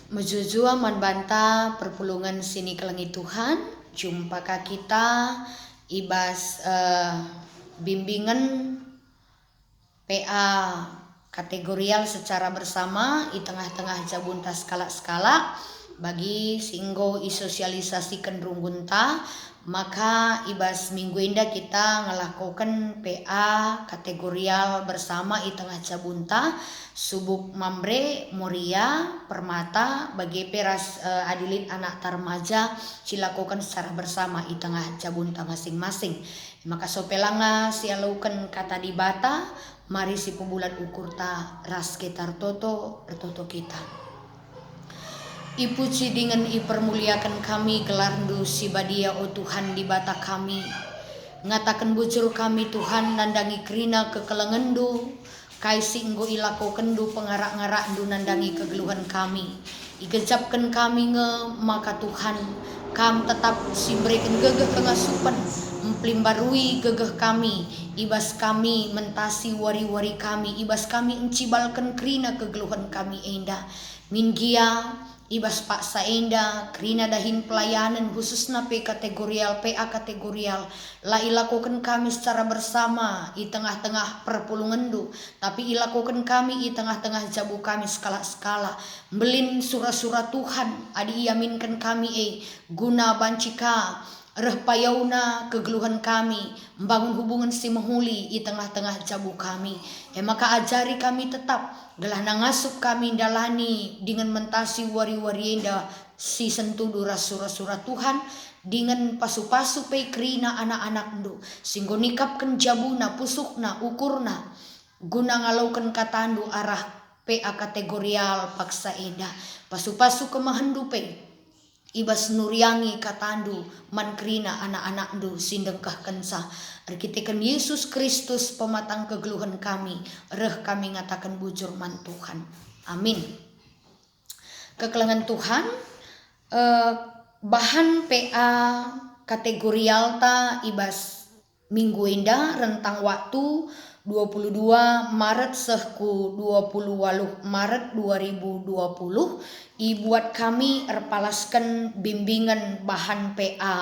Mejujua manbanta perpulungan sini kelengi Tuhan, jumpa kita ibas bimbingan PA kategorial secara bersama di tengah-tengah jabunta skala-skala bagi singgo isosialisasi cenderung gunta. Maka ibas minggu indah kita ngelakukan PA kategorial bersama di tengah jabunta subuk mambre Moria Permata bagi peras adilin anak tarmaja dilakukan secara bersama di tengah jabunta masing-masing. Maka sopelanga sialukan kata di bata mari si pembulan ukur ta ras ketar toto bertoto kita. Ipuji dengan ipermuliakan kami gelarndu si badia o Tuhan di bata kami. Ngatakan bujur kami Tuhan nandangi krina kekelengendu. Kai singgo ilako kendu pengarak-ngarak ndu nandangi kegeluhan kami. Igejapkan kami maka Tuhan kam tetap simbrekan gegeh kengasupan memplimbarui gegeh kami. Ibas kami mentasi wari-wari kami. Ibas kami encibalkan krina kegeluhan kami enda. Mingia ibas Pak Saenda krina dahin pelayanan khususnya PA kategorial lah ilakukan kami secara bersama di tengah-tengah perpulungan du, tapi ilakukan kami di tengah-tengah jabu kami skala-skala belin surah-surah Tuhan adi iaminkan kami guna bancika rehpayauna kegeluhan kami membangun hubungan si menghuli di tengah-tengah jabu kami. Maka ajari kami tetap gelah nangasup kami dalani dengan mentasi wari-wari enda si sentudu surah-surah Tuhan dengan pasu-pasu pe krina anak-anak ndu singgo nikapkan jabuna pusukna ukurna guna ngalaukan katandu arah PA kategorial paksa enda pasu-pasu kemahendu pe ibas nuriangi katandu mankrina anak-anak ndu sindengkah kensa arkitekan Yesus Kristus pematang kegeluhan kami reh kami ngatakan bujur man Tuhan amin. Kekelengan Tuhan bahan PA kategorial ta ibas minggu indah rentang waktu 22 Maret sehku 28 Maret 2020 ibuat kami erpalaskan bimbingan bahan PA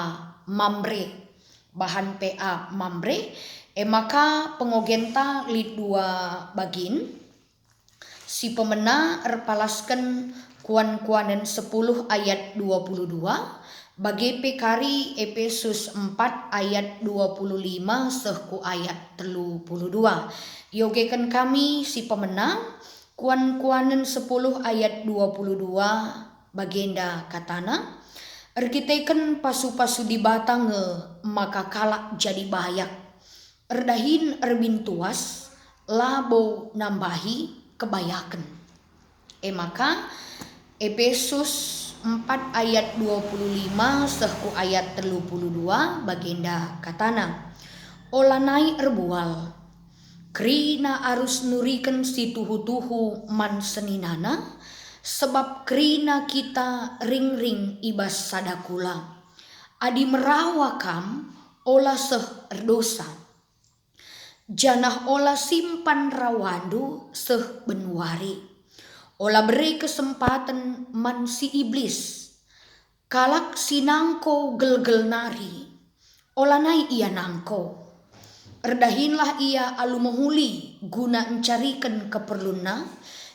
mambre maka pengogenta lid 2 bagin si pemena erpalaskan kuan-kuanan 10 ayat 22 bagi pekari Efesus 4 ayat 25 sehku ayat 32 yogekan kami si pemenang kuan-kuanan 10 ayat 22 bagenda katana erkiteken pasu-pasu di batang maka kalak jadi bayak erdahin erbintuas labo nambahi kebayakan maka Efesus 4 ayat 25 sehku ayat 32 bagenda katana olanai erbual krina arus nuriken si tuhu-tuhu man seninana sebab krina kita ring-ring ibas sadakula adi merawakam ola seh erdosa janah ola simpan rawandu seh benwari ola beri kesempatan man si iblis kalak sinangko gel-gel nari ola nai ia nangko erdahinlah ia alumahuli guna encarikan keperluna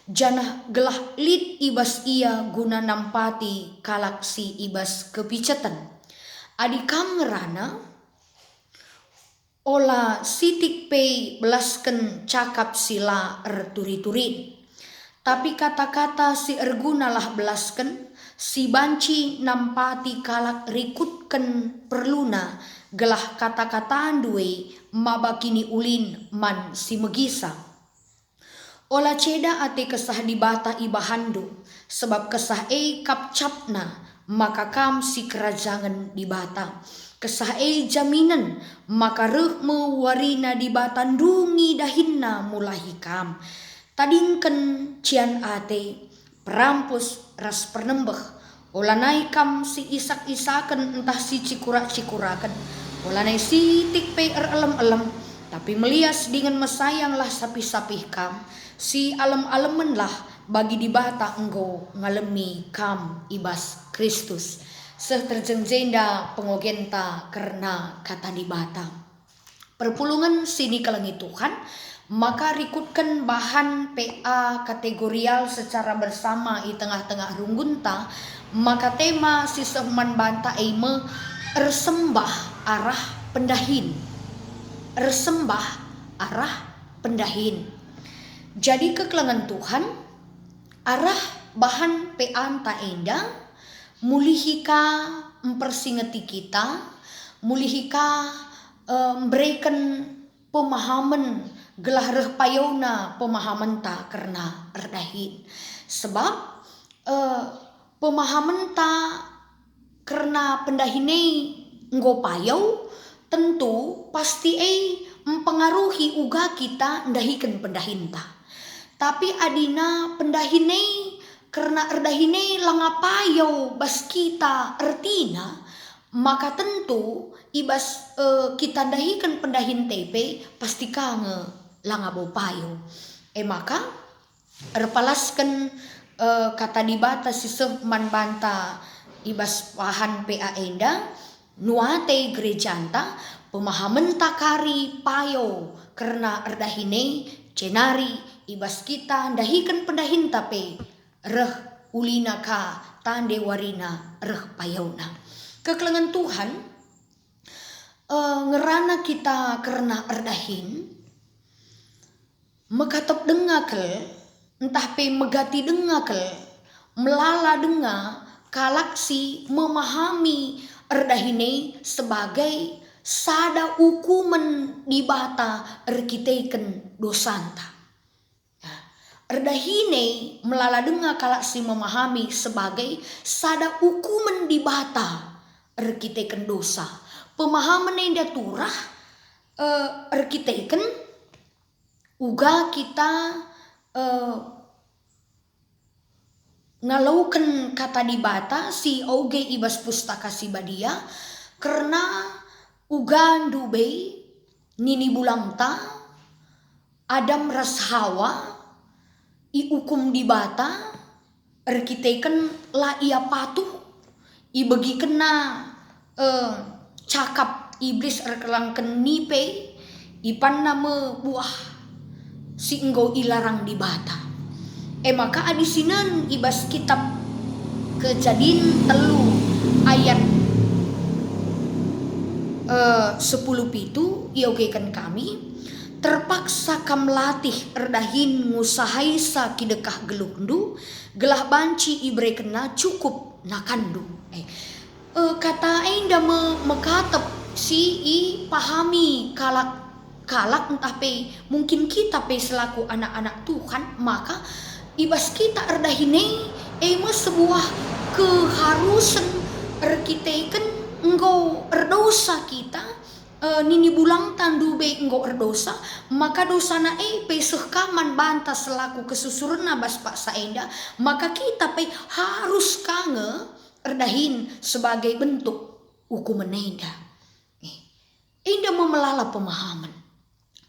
janah gelah lid ibas ia guna nampati kalak si ibas kepicatan adikam ngerana ola sitik pei belasken cakap sila erturi-turin tapi kata-kata si ergunalah belasken si banci nampati kalak rikutken perluna gelah kata-kataan duwe mabakini ulin man si megisa ola ceda ate kesah di bata ibahandu sebab kesah kapcapna maka kam si kerajangan di bata kesah jaminan maka reh mewarina di batandungi dahinna mulahi kam tadingken cian ate perampus ras pernembeh olanai kam si isak-isaken entah si cikura-cikuraken olanai si tikpe elem-elem tapi melias dengan mesayanglah sapi-sapih kam si alem-alemen lah bagi di bata enggo ngalemi kam ibas Kristus. Seterjengjenda pengogenta karena kata di bata. Perpulungan sini kelengi Tuhan, maka rikutkan bahan PA kategorial secara bersama di tengah-tengah runggunta, maka tema sisehman banta eime ersembah arah pendahin. Ersembah arah pendahin. Jadi kekelengan Tuhan, arah bahan PA ta endang, mulihika mempersingeti kita, mulihika memberikan pemahaman gelah reh payona pemahaman ta karena erdahin. Sebab pemahaman ta karena pendahine nggo payau tentu pasti mempengaruhi uga kita ndahikan pendahin ta. Tapi adina pendahine karena erdahine langapayau bas kita ertina, maka tentu ibas kita dahikan pendahin TP pasti kange langabo payo. Maka erpalaskan kata di bata siseh man banta ibas pahan PA enda nuate gerejanta pemahaman takari payo karena erdahine cenari ibas kita dahikan pendahin tape reh ulina ka tande warina reh payona. Kekelengan Tuhan ngerana kita karena erdahin mekatap dengakel entah pe megati dengakel melala denga kalaksi memahami erdahine sebagai sada hukuman di bata erkiteken dosanta. Erdahine melala denga kalaksi memahami sebagai sada hukuman di bata erkiteken dosa. Pemahaman yang daturah erkiteken uga kita ngalaukan kata di bata si oge ibas pustaka si badia karena uga ndube nini bulangta Adam ras Hawa iukum di bata erkiteken la ia patuh ibagi kena cakap iblis erkelangken nipe ipan nama buah si enggo ilarang di bata. Maka adisinan ibas kitab Kejadian 3 ayat 10 pitu iogekan kami terpaksa kam latih erdahin ngusahai sa kidekah gelundu gelah banci ibre kena cukup nakandu. Kata enda mekatep si pahami kalak entah pe mungkin kita pe selaku anak-anak Tuhan, maka ibas kita erdahine sebuah keharusan erkiteken engkau erdosa kita nini bulang tandube engkau erdosa, maka dosana peseh kaman banta selaku kesusurna bas pak saenda, maka kita pe harus kange erdahin sebagai bentuk hukuman enda. Enda memelala pemahaman.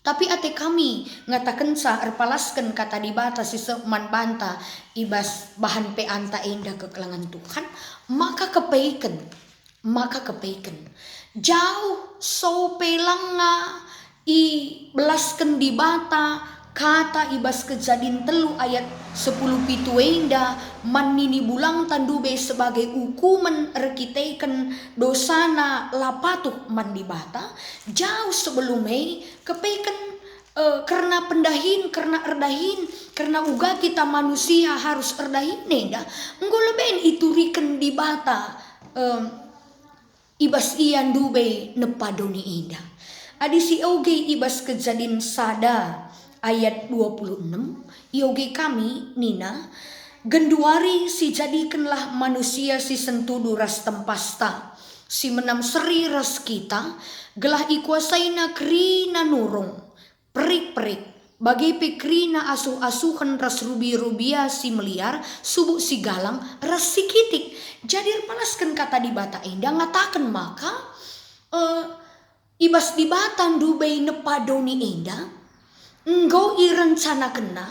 Tapi ate kami ngatakan sa erpalaskan kata di bata siseh man banta ibas bahan pe anta enda kekelangan Tuhan, maka kepeiken jauh so pelanga i belaskan di bata kata ibas Kejadian 3 ayat 10 pitu enda man nini bulang tandube sebagai hukuman erkiteken dosana lapatuh man di bata jauh sebelumnya kepeiken karena pendahin karena erdahin karena uga kita manusia harus erdahin nenda enggo leben ituriken di bata ibas ian dube nepadoni enda adisi oge ibas Kejadian sada ayat 26 ioge kami nina genduari si jadikanlah manusia si sentudu ras tempasta si menam seri ras kita gelah ikuasaina krina nurung perik-perik bagi pekrina asuh-asuhan ras rubi-rubia si meliar subuk si galang ras si kitik. Jadi palaskan kata di bata enda ngatakan maka ibas di batan dubei nepadoni enda engkau irencana kena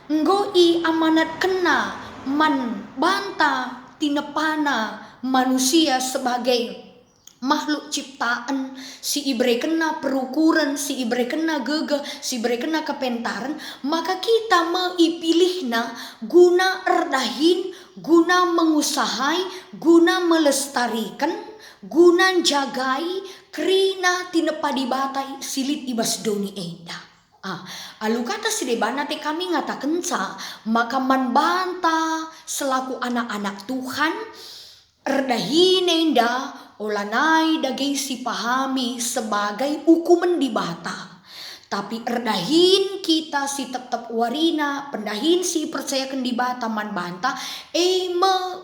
Nggoi amanat kena man banta tinepana manusia sebagai makhluk ciptaan, si ibre kena perukuran, si ibre kena gegah, si ibre kena kepentaran, maka kita meipilihna guna erdahin, guna mengusahai, guna melestarikan, guna jagai krina tinepa dibatai silit ibas doni enda. Alu kata si debana te kami ngatakan sa, maka man banta selaku anak-anak Tuhan erdahin enda olanai daging si pahami sebagai hukuman di bata. Tapi erdahin kita si tetap warina, pendahin si percayakan di bata man banta,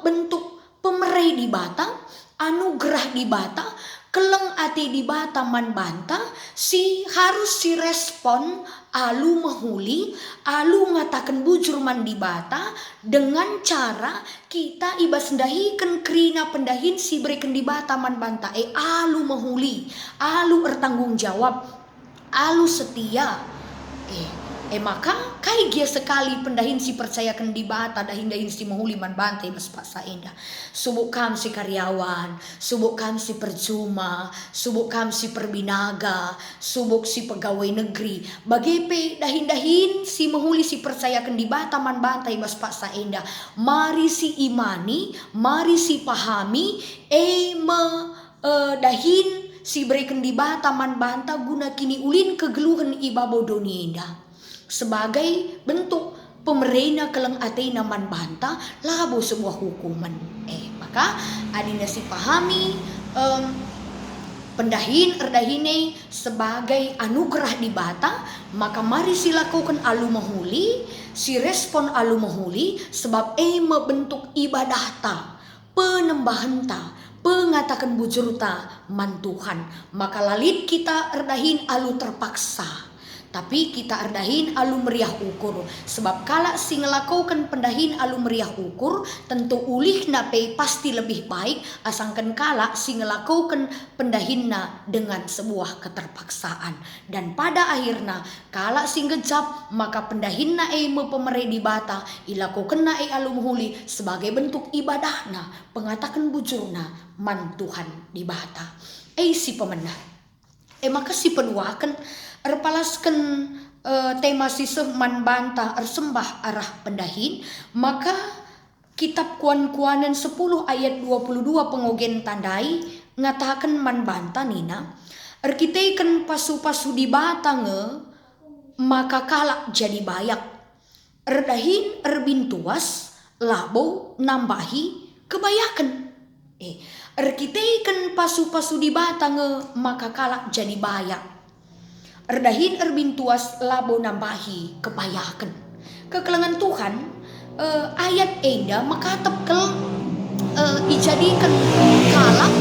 bentuk pemerai di bata, anugerah di bata, keleng ati di bata man banta, si harus si respon alu mahuli, alu ngatakan bujur man di bata dengan cara kita ibas ndahikan krina pendahin si berikan di bata man banta alu mahuli, alu ertanggung jawab, alu setia. Maka kai gia sekali pendahin si percayakan di bata dahin si mahuli man bantai mas paksa enda. Subuk kam si karyawan, subuk kam si percuma, subuk kam si perbinaga, subuk si pegawai negeri. Bagepe dahin si mahuli si percayakan di bata man bantai mas paksa enda. Mari si imani, mari si pahami, dahin si berikan di bata man banta guna kini ulin kegeluhan ibabodoni enda. Sebagai bentuk pemerena keleng atena man banta labo sebuah hukuman. Maka adina si pahami pendahin erdahine sebagai anugerah di bata, maka mari si lakukan alu mahuli, si respon alu mahuli sebab bentuk ibadah ta, penembahan ta, pengatakan bujur ta man Tuhan. Maka lalit kita erdahin alu terpaksa, tapi kita erdahin alu meriah ukur. Sebab kala si ngelakukan pendahin alu meriah ukur, tentu ulih nape pasti lebih baik asangkan kala si ngelakukan pendahinna dengan sebuah keterpaksaan. Dan pada akhirnya kala si ngejap, maka pendahinna pemerai di bata ilakukan na alu muhuli sebagai bentuk ibadahna, pengatakan bujurna man Tuhan di bata. Si pemenang. Maka si penuakan erpalaskan tema siseh man banta ersembah arah pendahin, maka kitab kuan-kuanan 10 ayat 22 pengogen tandai ngatakan man banta nina erkiteikan pasu-pasu di batange maka kalak jadi bayak erdahin erbintuas labo nambahi kebayakan. Erkiteikan pasu-pasu di batange maka kalak jadi bayak erdahin erbintuas labo nambahi kebayakan. Kekelengan Tuhan ayat enda maka tepkel dijadikan kalak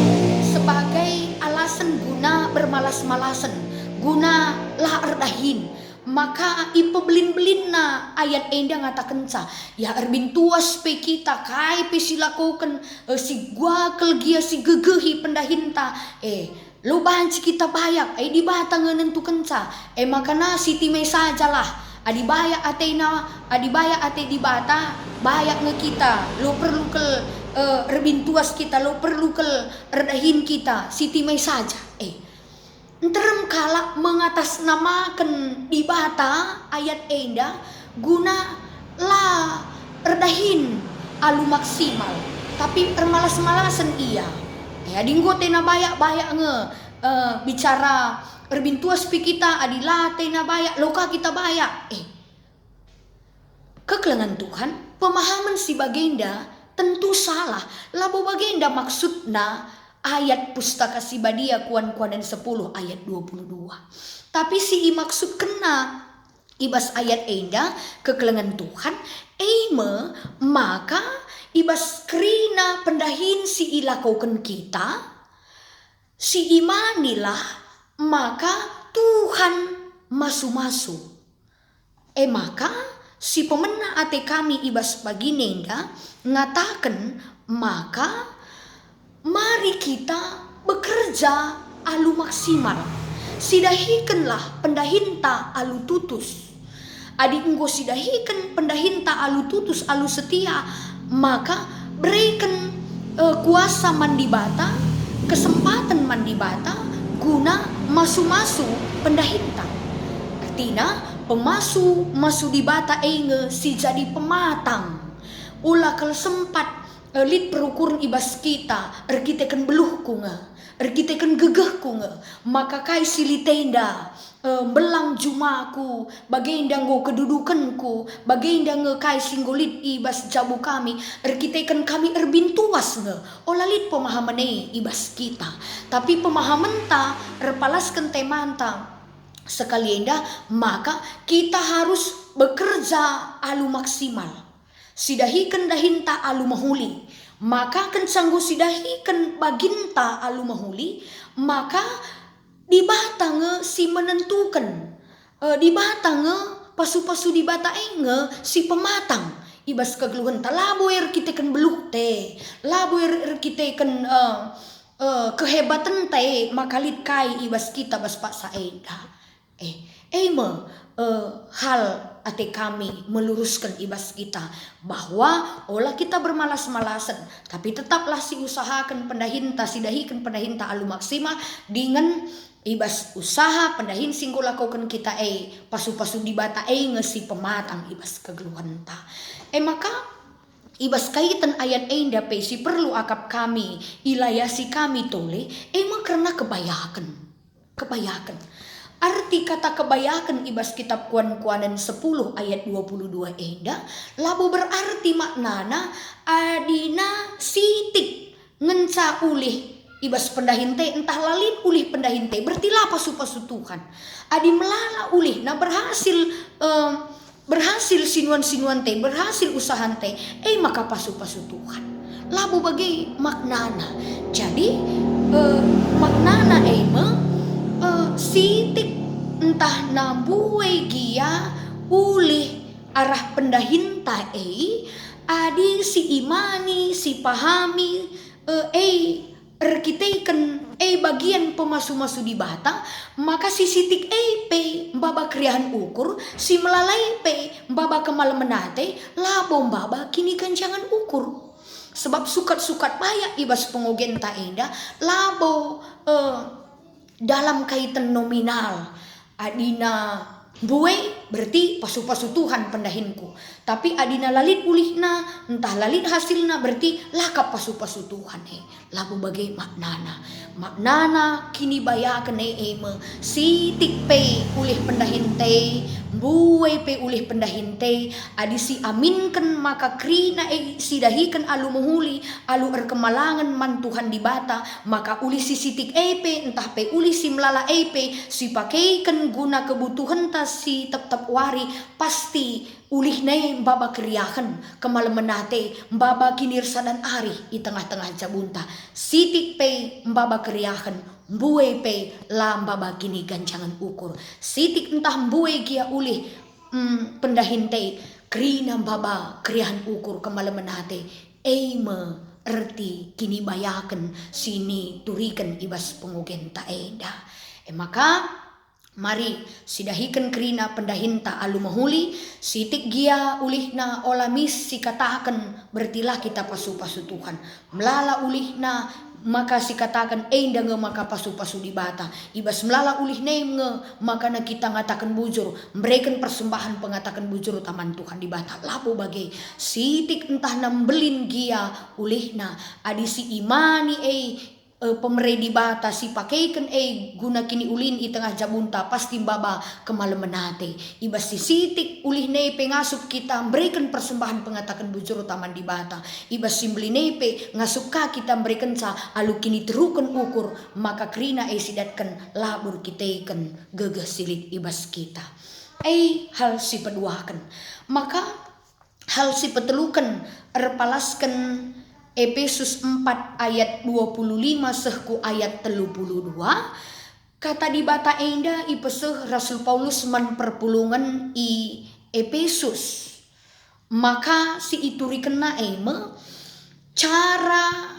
sebagai alasan guna bermalas-malasan, guna lah erdahin. Maka ipebelin-belin na ayat enda ngatakan sa ya erbintuas pe kita kai pe silakukan si guakel gia si gegehi pendahinta lo banci kita bayak di bata ngenentukan sa maka na siti me sajalah adi bayak ate di bata bayak nge kita lo perlu ke erbintuas kita lo perlu ke erdahin kita siti me saja Nterem kalak mengatasnamakan di bata ayat enda guna la erdahin alu maksimal, tapi ermalas-malasan iya. Dinggo tena bayak-bayak bicara erbintuas pi kita adila tena bayak loka kita bayak. Kekelengan Tuhan, pemahaman si bagenda tentu salah. Labo bagenda maksudna ayat pustaka si badia kuan-kuanan 10 ayat 22. Tapi si maksud kena ibas ayat enda kekelengan Tuhan maka ibas krina pendahin si ilakukan kita si imanilah maka Tuhan masu-masu maka si pemena ate kami ibas pagi nenda ngatakan maka mari kita bekerja alu maksimal. Sidahikanlah pendahinta alu tutus. adi enggo sidahikan pendahinta alu tutus alu setia, maka berikan kuasa mandibata, kesempatan mandibata guna masu-masu pendahinta. Artinya masu dibata enge si jadi pematang. Ulah kalau sempat lit perukuran ibas kita, kita kan beluh kunga, kita kan gegah kunga, maka kai sili tenda belang jumaku, bagenda ngo kedudukanku, bagenda nge kai singgolit ibas jabu kami, kita kan kami erbintuas nge, olalit pemahaman ibas kita, tapi pemahaman ta repalaskan temanta sekali enda, maka kita harus bekerja alu maksimal. Sidahikan dahinta alu mahuli, maka kan sanggup sidahikan baginta alu mahuli, maka dibata nge si menentukan, dibata nge pasu-pasu dibata enge si pematang. Ibas kegeluhan ta laboer kita kan beluh te, laboer kita kan kehebatan te makalit kai ibas kita bas pak saeda. Hal ate kami meluruskan ibas kita bahwa olah kita bermalas-malasan, tapi tetaplah si usahakan pendahinta, sidahikan pendahinta alu maksimal dengan ibas usaha pendahin singgo lakukan kita pasu-pasu dibata ngesi pematang ibas kegeluhan ta. Maka ibas kaitan ayat enda si perlu akap kami ilayasi kami tole karena kebayakan. Arti kata kebayakan ibas kitab Kuan-Kuanan 10 ayat 22 enda labu berarti maknana adina sitik ngenca ulih ibas pendahinte entah lalin ulih pendahinte bertilah pasu-pasu Tuhan adi melala ulih nah berhasil sinuan-sinuan te berhasil usahan te maka pasu-pasu Tuhan labu bagi maknana. Jadi maknana sitik entah nambue gia ulih arah pendahinta adi si imani si pahami erkiteikan bagian pemasu-masu di bata, maka si sitik mbaba kriahan ukur si melalai mbaba kemalemenate labo mbaba kini kan jangan ukur. Sebab sukat-sukat payak ibas pengogen ta enda labo dalam kaitan nominal adina buai berarti pasu-pasu Tuhan pendahinku, tapi adina lalit ulihna entah lalit hasilna berarti lakap pasu-pasu Tuhan labu bagai maknana kini bayakan sitik pe ulih pendahinte buai pe ulih pendahinte adi si aminkan maka krina sidahikan alu muhuli alu erkemalangan man Tuhan dibata maka ulih si sitik entah pe ulih si melala si pakaikan guna kebutuhan tas si tetap wari pasti ulih ne mbaba kriahan kemalemenate mbaba kinirsa dan ari di tengah-tengah jabunta sitik pe mbaba kriahan mbue pe la mbaba kini gancangan ukur sitik entah mbue gia ulih pendahinte krina mbaba kriahan ukur kemalemenate erti kini bayakan sini turikan ibas pengugen ta eda maka mari sidahikan krina pendahinta alu mahuli sitik gia ulihna olamis sikatakan bertilah kita pasu-pasu Tuhan melala ulihna maka sikatakan nge maka pasu-pasu dibata ibas melala ulih nge maka na kita ngatakan bujur memberikan persembahan pengatakan bujur taman Tuhan dibata lapo bagai sitik entah nambelin gia ulihna adi si imani pemerei di bata si pakaikan guna kini ulin i tengah jabunta pasti baba kemalemenate ibas si sitik ulih nepe ngasup kita berikan persembahan pengatakan bujur taman di bata ibas simbeli nepe ngasup ka kita berikan sa alu kini terukan ukur maka krina sidatkan labur kita ikan gegah silit ibas kita hal si peduakan maka hal si petelukan erpalaskan Efesus 4 ayat 25 sehku ayat 32 kata di bata enda ipeseh Rasul Paulus man perpulungan i Efesus maka si ituri kena cara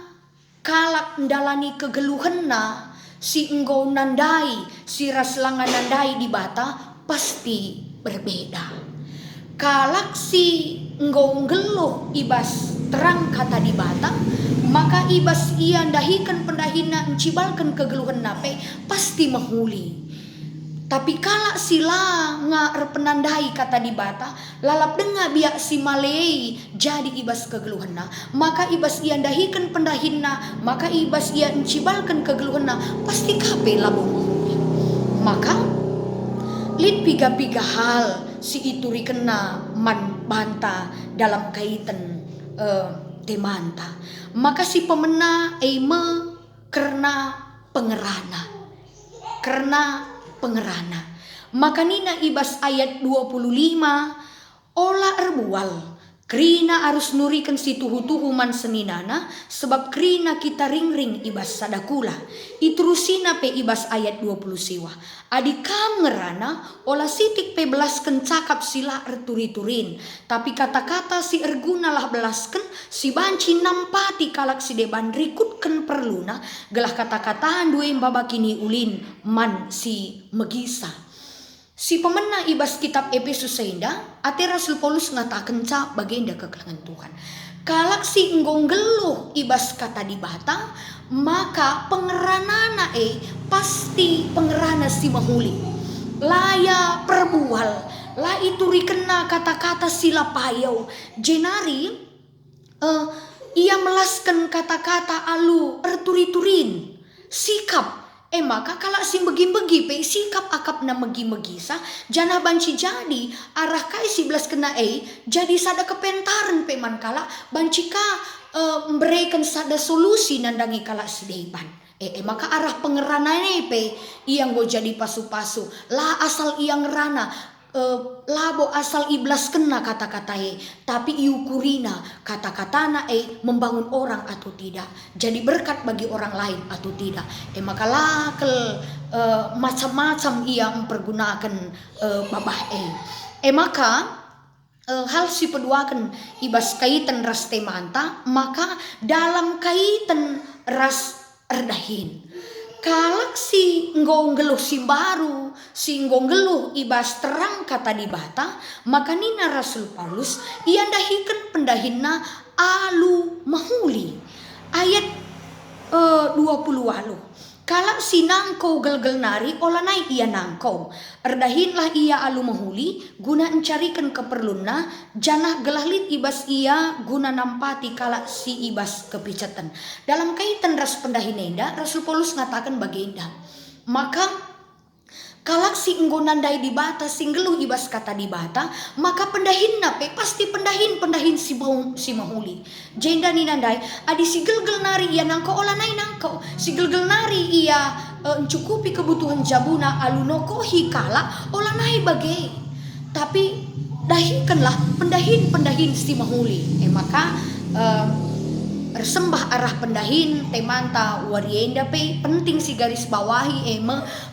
kalak ndalani kegeluhenna si engkau nandai si raslangan nandai di bata pasti berbeda kalak si nggeluh ibas terang kata di bata, maka ibas ia dahikan pendahina encibalkan kegeluhan nape pasti mahuli. Tapi kalak sila nga penandai kata di bata, lalap denga biak si malei jadi ibas kegeluhanna, maka ibas ia dahikan pendahinna, maka ibas ia encibalkan kegeluhanna pasti kape labung. Maka lid piga-piga hal si ituri kena man banta dalam kaitan temanta. Maka si pemena eime karena pengerana. Maka nina ibas ayat 25 ola erbual krina harus nurikan si tuhu-tuhu man seninana, sebab krina kita ring-ring ibas sadakula. Iturusina pe ibas ayat 20 siwa. Adi kam ngerana ola sitik pe belasken cakap sila erturi-turin. Tapi kata-kata si erguna lah belasken si banci nampati kalak si deban rikutken perluna. Gelah kata-kataan dua babakini ulin man si megisa. Si pemena ibas kitab Efesus seinda, ate Rasul Paulus ngatakan ca bagenda kekelangan Tuhan. Kalak si nggonggeluh ibas kata di bata, maka pengeranana pasti pengerana si mahuli. Laya perbual, la itu rikena kata-kata sila payau. Jenari ia melaskan kata-kata alu erturi-turin, sikap. Maka kalau si begi-begi pe sikap akap na megi-megi sa jana banci jadi arah kai si belas kena jadi sada kepentaran pe man kala banci ka memberikan sada solusi nandangi kala si depan. Maka arah pengeranane pe yang go jadi pasu-pasu lah asal yang rana labo asal iblas kena kata-kata tapi iukurina kata-katana membangun orang atau tidak, jadi berkat bagi orang lain atau tidak. Maka lakel macam-macam ia mempergunakan babah maka hal si peduakan ibas kaitan ras temanta, maka dalam kaitan ras erdahin kalak si nggonggeluh si baru, si nggonggeluh ibas terang kata di bata, maka nina Rasul Paulus ia dahikan pendahina alu mahuli. Ayat 20 walu. Kalak si nangkau gelgel nari olanai ia nangkau. Erdahinlah ia alu mahuli guna encarikan keperluna janah gelahlit ibas ia guna nampati kalak si ibas kepicatan. Dalam kaitan ras pendahinenda Rasul Paulus ngatakan bagenda. Maka kalak si nggonandai di bata singgeluh ibas kata di bata, maka pendahin nape pasti pendahin si mahuli. Jenda ni nandai adi si gelgel nari ia nangkau olanai nangkau. Si gelgel nari ia mencukupi kebutuhan jabuna alunoko hikala olanai bagai. Tapi dahikanlah pendahin si mahuli. Maka sembah arah pendahin temanta warienda pe penting si garis bawahi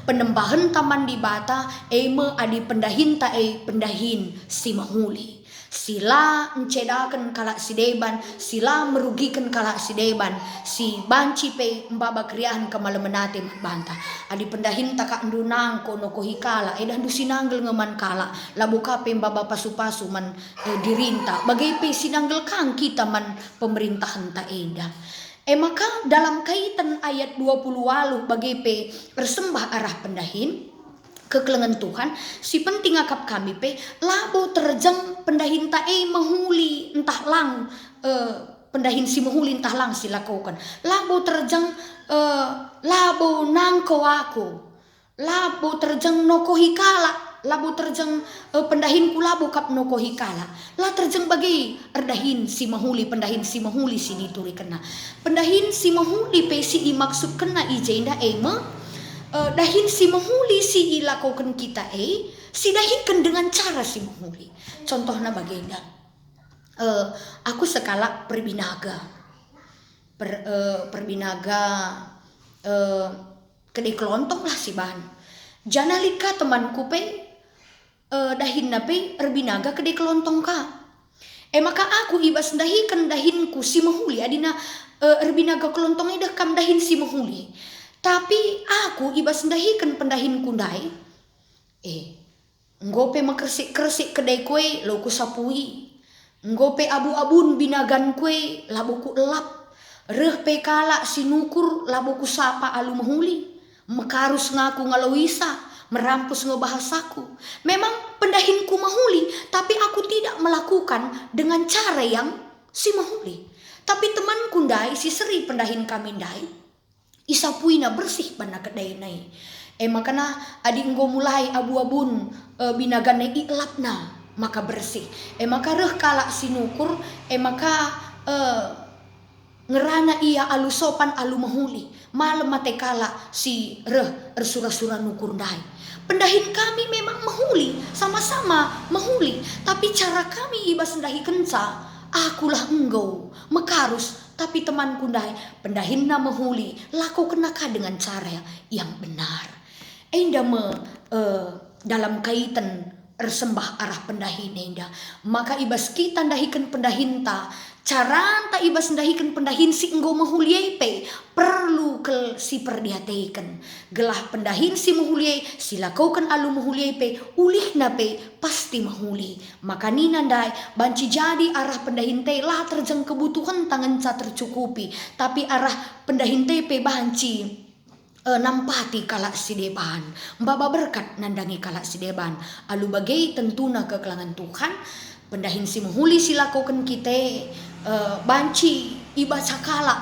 penembahan taman di bata adi pendahin pendahin si mahuli. Sila encedakan kalak si deban, sila merugikan kalak si deban, si banci pe mbaba kriahan kamalemenate banta. Adi pendahin taka ndunang kono kohikala dan dusinanggel ngeman kala labu kape mbaba pasu-pasu man dirinta bagai pe sinanggel kang kita man pemerintahan ta eda. Maka dalam kaitan ayat 20 walu bagai pe persembah arah pendahin kekelengan Tuhan si penting akap kami pe labo terjang pendahin tae mahuli entah lang pendahin si mahuli entah lang sila lakukan labo terjang labo nangko aku labo terjang noko hikala labo terjang pendahin ku labo kap noko hikala lah terjang bagi erdahin si mahuli pendahin si mahuli sini turi kena pendahin si mahuli pe si imaksud kena ijenda dahin si mahuli si ilakukan kita si dahinkan dengan cara si mahuli. Contohnya bagenda aku sekala perbinaga kedai kelontong lah si bahan jana lika temanku pe dahin nape erbinaga kedai kelontong ka maka aku ibas dahikan dahinku si mahuli adina erbinaga kelontongnya dah kam dahin si mahuli. Tapi aku ibas dahikan pendahin kundai Nggope makresik-kresik kedai kue lo ku sapui. Nggope abu-abun binagan kue labo ku elap. Reh pe kala sinukur labo ku sapa alu mahuli. Mekarus ngaku ngalawisa, merampus ngebahasaku. Memang pendahinku mahuli, tapi aku tidak melakukan dengan cara yang si mahuli. Tapi temanku ndai, si Seri pendahin kami ndai, isapuina bersih bana kedai nai. Makana adi nggo mulai abu-abun binagan nai iklapna maka bersih. Maka reh kala sinukur, maka ngerana ia alu sopan alu mahuli. Malam mate kala si reh ersura-sura nukur ndai. Pendahin kami memang mahuli, sama-sama mahuli, tapi cara kami ibas ndahi kenca, akulah engkau mekarus, tapi temanku ndai pendahinna mahuli, laku kenaka dengan cara yang benar. Enda dalam kaitan ersembah arah pendahin enda, maka ibas kita ndahikan pendahinta, cara ta ibas ndahikan pendahin si engkau mahuliai pe perlu ke si perdiateikan. Gelah pendahin si mahuliai silakukan alu mahuliai pe ulih na pe pasti mahuli. Maka nina ndai banci jadi arah pendahin te lah terjang kebutuhan tangan ca tercukupi, tapi arah pendahin te pe banci nampati kalak si deban, mbaba berkat nandangi kalak si deban. Alu bagai tentuna kekelangan Tuhan, pendahin si mahuli silakukan kita banci ibaca kalak,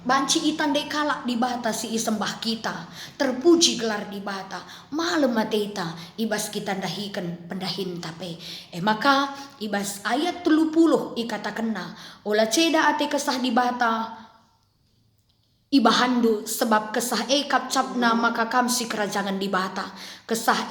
banci itandai kalak di bata si isembah kita, terpuji gelar di bata, malam mateta ibas kita ndahikan pendahin tape. Maka ibas ayat 30 ikatakenna, ola ceda ate kesah di bata ibahandu sebab kesah kapcapna maka kamsi kerajaan di bata. Kesah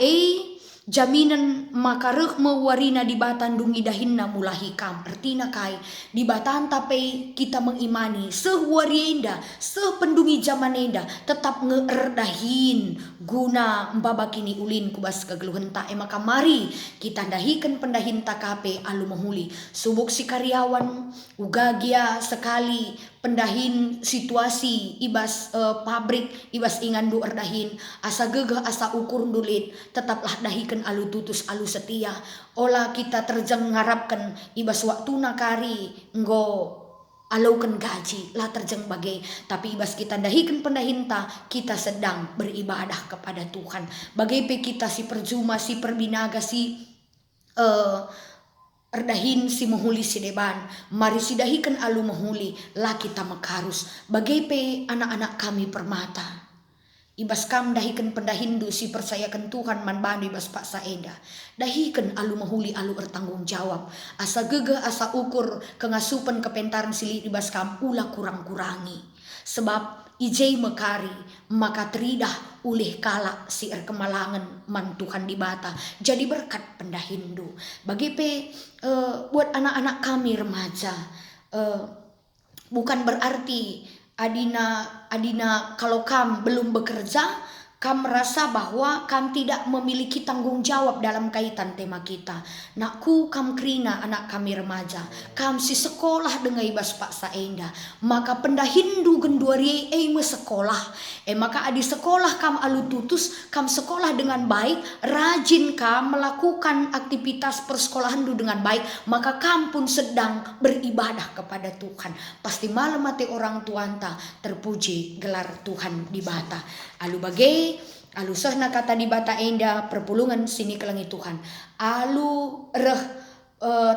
jaminan maka reh mewarina di batan dungi dahinna mulahi kam. Artina kai di batan tape kita mengimani sehwarienda sependungi zamanenda tetap ngeerdahin guna mbabakini ulin kubas kegeluhenta. Maka mari kita dahikan pendahin takape alu mahuli subuk si karyawan ugagia sekali pendahin situasi ibas pabrik ibas ingandu erdahin asa gegah asa ukur dulit tetaplah dahikan alu tutus alu setia. Olah kita terjeng ngarapkan ibas waktu nakari nggo alaukan gaji lah terjeng bagai, tapi ibas kita dahikan pendahinta kita sedang beribadah kepada Tuhan. Bagai pe kita si perjuma si perbinaga si erdahin si mahuli si deban, mari si dahikan alu mahuli lah kita mekarus. Bagai pe anak-anak kami permata, ibas kam dahikan pendahindu si percayakan Tuhan man bandu ibas pak saeda, dahikan alu mahuli alu bertanggung jawab, asa gegah asa ukur kengasupan kepentaran sili ibas kam ulah kurang-kurangi. Sebab ijai mekari maka teridah ulih kala si kemalangan man Tuhan di bata jadi berkat pendahindu. Bagi pe buat anak-anak kami remaja, bukan berarti adina kalau kam belum bekerja kam merasa bahwa kam tidak memiliki tanggung jawab dalam kaitan tema kita. Nakku kam krina anak kami remaja, kam si sekolah dengan ibas pak saenda, maka pendahindu genduari me sekolah. Maka adi sekolah kam alu tutus, kam sekolah dengan baik, rajin kam melakukan aktivitas persekolahan dengan baik, maka kam pun sedang beribadah kepada Tuhan. Pasti malam mati orang tuanta terpuji gelar Tuhan di bata. Alu bagai alu sahna kata di bata enda perpulungan sini kelangi Tuhan. Alu reh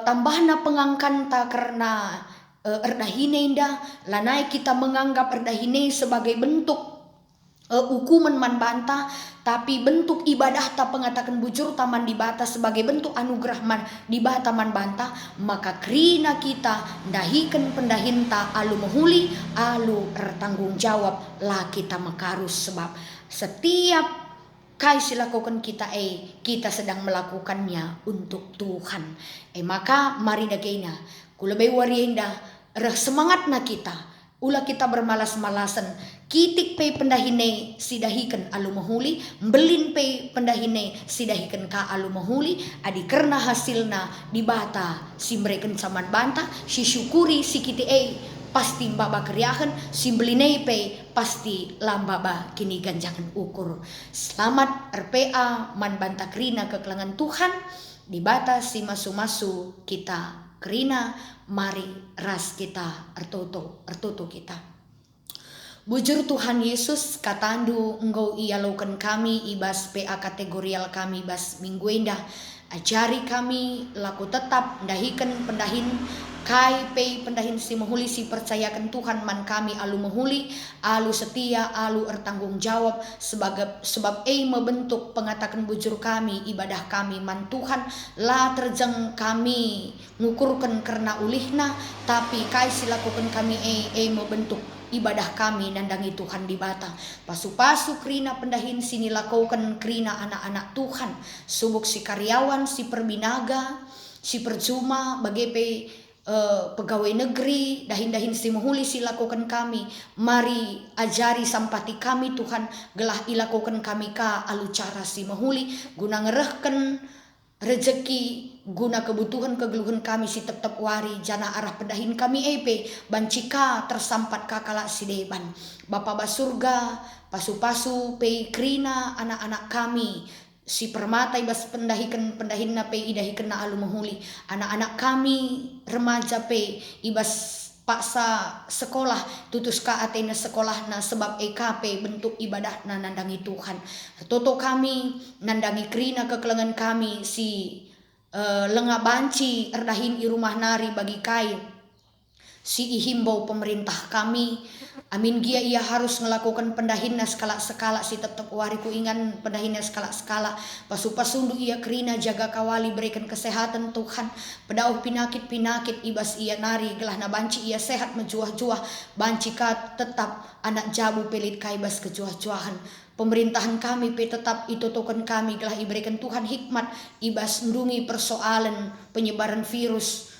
tambahna pengangkanta karena erdahine enda lanai kita menganggap erdahine sebagai bentuk hukuman man banta, tapi bentuk ibadah ta pengatakan bujur taman di bata sebagai bentuk anugerah man di bata man banta, maka krina kita dahikan pendahinta alu mahuli alu bertanggung jawab lah kita makarus. Sebab setiap kai silakukan kita kita sedang melakukannya untuk Tuhan. Maka mari dagena kulebay warienda reh semangat na kita ulah kita bermalas-malasan kitik pe pendahine sidahikan alu mahuli, belin pe pendahine sidahikan ka alu mahuli, adi karena hasilna di bata si mereka saman banta si syukuri si kiti pasti mbaba keriahan, si belinei pe pasti lambaba kini ganjangan ukur. Selamat RPA man banta krina kekelangan Tuhan di batas si masu-masu kita kerina mari ras kita ertoto kita. Bujur Tuhan Yesus katandu engkau ia laukan kami ibas PA kategorial kami bas minggu indah. Ajari kami laku tetap dahikan pendahin kai pei pendahin si mahuli si percayakan Tuhan man kami alu mahuli alu setia alu ertanggung jawab sebab membentuk pengatakan bujur kami ibadah kami man Tuhan lah terjang kami ngukurkan karena ulihna tapi kai silakukan kami membentuk ibadah kami nandangi Tuhan di bata. Pasu-pasu krina pendahin sini lakukan krina anak-anak Tuhan. Subuk si karyawan, si perbinaga, si percuma, bagai pegawai negeri, dahin-dahin si mahuli si lakukan kami. Mari ajari sampati kami Tuhan, gelah ilakukan kami ka alu cara si mahuli guna ngerehken rezeki guna kebutuhan kegeluhan kami si tetap wari jana arah pendahin kami bancika tersampat kakala si deban Bapa basurga pasu-pasu pe krina anak-anak kami si permata ibas pendahin na pe idahikan na alu mahuli anak-anak kami remaja pe ibas paksa sekolah tutus ka atena sekolah na sebab EKP bentuk ibadah na nandangi Tuhan. Toto kami nandangi krina kekelengan kami si lengah banci erdahin i rumah nari bagi kai si ihimbau pemerintah kami. Amin gia ia harus melakukan pendahinna skala si tetap wariku ingan pendahinna skala pasu-pasundu ia kerina jaga kawali berikan kesehatan Tuhan pedauh pinakit ibas ia nari gelah na banci ia sehat menjuah-juah banci ka tetap anak jabu pelit kaibas kejuah-juahan pemerintahan kami pe tetap itotokan kami gelah iberikan Tuhan hikmat ibas ndungi persoalan penyebaran virus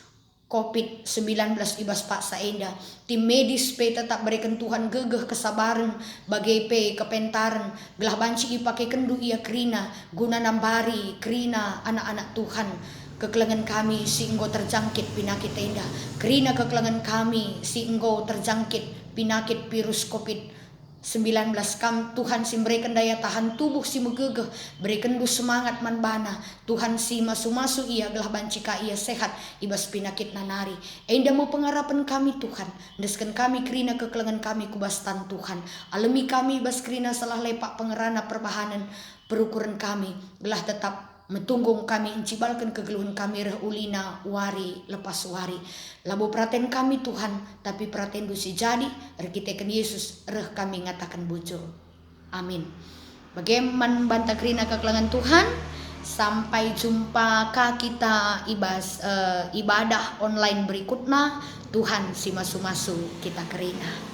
COVID-19 ibas Pak Saenda. Tim medis pe tetap berikan Tuhan gegeh kesabaran bagai pe kepentaran gelah banci ipake kendu ia krina guna nambari krina anak-anak Tuhan kekelengan kami si engkau terjangkit penyakit tenda krina kekelengan kami si engkau terjangkit penyakit virus COVID-19 kam Tuhan si berikan daya tahan tubuh si megegeh berikan du semangat man bana Tuhan si masu-masu ia gelah bancika ia sehat ibas penyakit nanari enda mau pengharapan kami Tuhan deskan kami krina kekelengan kami kubastan Tuhan alami kami ibas krina salah lepak pengerana perbahanan perukuran kami gelah tetap metunggung kami encibalkan kegeluhan kami reh ulina wari lepas wari labu praten kami Tuhan tapi praten dusi jadi rekitekan Yesus reh kami ngatakan bujur amin. Bagaimana banta krina kekelangan Tuhan sampai jumpa ka kita ibas ibadah online berikutnya Tuhan si masu-masu kita kerina.